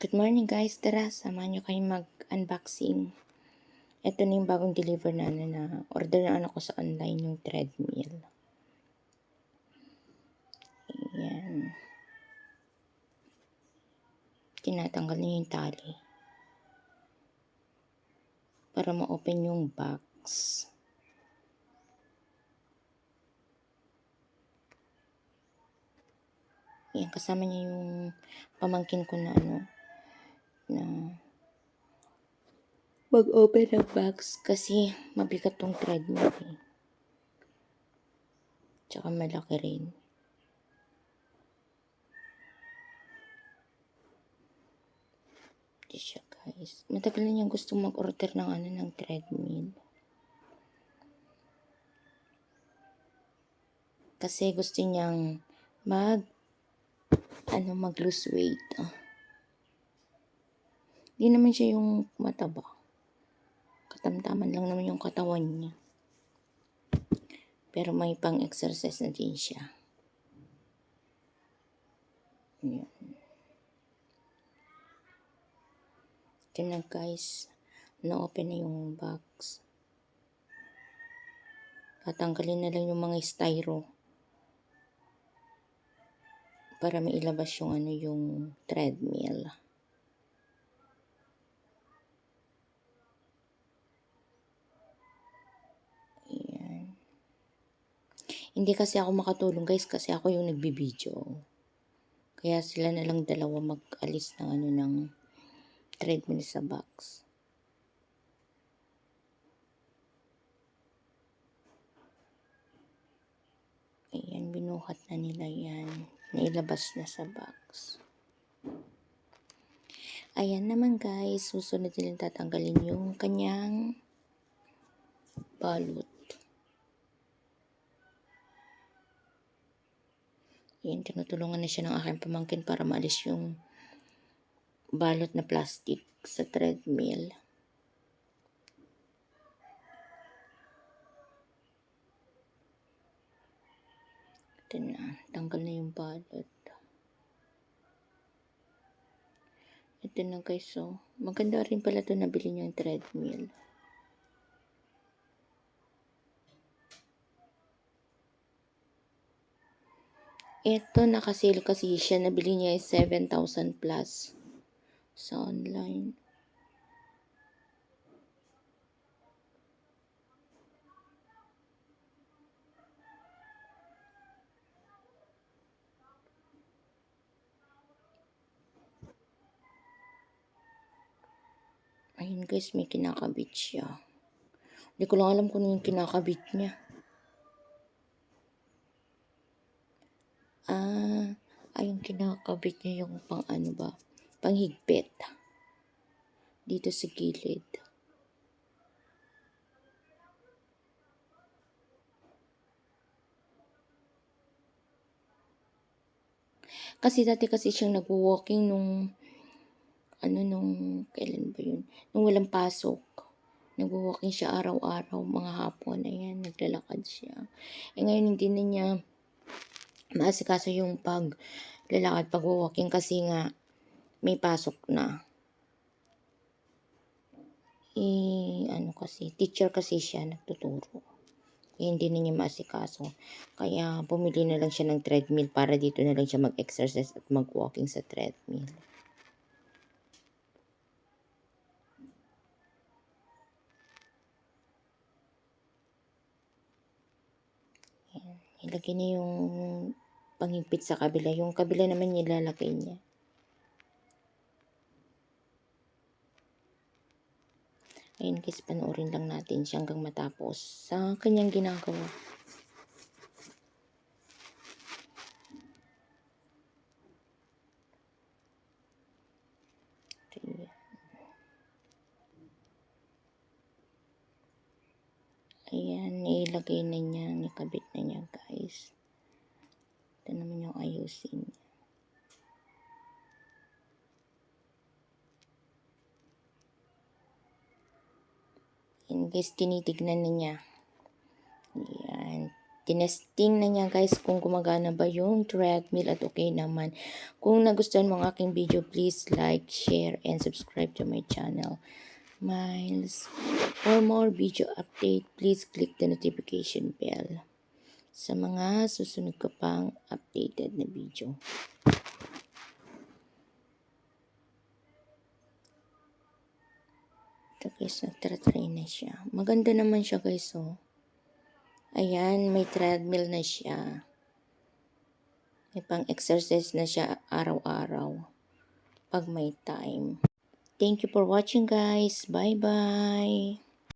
Good morning guys, tara samahan nyo kayo mag-unboxing. Ito na yung bagong deliver na order na ako sa online, yung treadmill. Ayan. Tinatanggal niya yung tali para ma-open yung box. Ayan, kasama niya yung pamangkin ko na na mag-open ng box kasi mabigat tong treadmill eh. Tsaka malaki rin. Ito siya guys. Matagal na niyang gusto mag-order ng treadmill. Kasi gusto niyang mag-lose weight. Hindi naman siya yung mataba. Katamtaman lang naman yung katawan niya. Pero may pang-exercise na din siya. Ayan. Ito na guys. Na-open na yung box. Tatanggalin na lang yung mga styro. Para mailabas yung yung treadmill. Ayan. Hindi kasi ako makatulong guys kasi ako yung nagbibideo. Kaya sila na lang dalawa mag-alis ng ng treadmill sa box. Ayan, binuhat na nila yan. Nailabas na sa box. Ayan naman guys, susunod nilang tatanggalin yung kanyang balot. Ayan, tinutulungan na siya ng aking pamangkin para maalis yung balot na plastic sa treadmill. Ito na, tanggal na yung balot. Ito na guys, so maganda rin pala ito nabili niyo yung treadmill. Ito naka-sale kasi siya, nabili niya ay 7,000 plus sa online. Ayun guys, may kinakabit siya. Hindi ko lang alam kung ano yung kinakabit niya. Ayun kinakabit niya yung panghigpit. Dito sa gilid. Kasi dati kasi siyang nag-walking nung kailan ba yun? Nung walang pasok. Nag-walking siya araw-araw, mga hapon. Ayan, naglalakad siya. Ngayon hindi na niya maasikaso yung paglalakad, pag-walking kasi nga may pasok na. Kasi, teacher kasi siya, nagtuturo. Kaya hindi na niya maasikaso. Kaya bumili na lang siya ng treadmill para dito na lang siya mag-exercise at mag-walking sa treadmill. Ayan. Ilagay niya yung panghigpit sa kabila. Yung kabila naman nilalagay niya. Ayun guys, panoorin lang natin siya hanggang matapos sa kanyang ginagawa. Ayan, nilagay na niya, nikabit na niya guys. Ito naman yung ayusin niya. Ayan guys, tinitignan na niya. Ayan, Tinesting na niya guys kung gumagana ba yung treadmill at okay naman. Kung nagustuhan mo ang aking video, please like, share, and subscribe to my channel. Miles. For more video update, please click the notification bell sa mga susunod ko pang updated na video. Ito guys, nagtratry na siya. Maganda naman siya guys, oh. Ayan, may treadmill na siya. May pang-exercise na siya araw-araw pag may time. Thank you for watching guys. Bye-bye.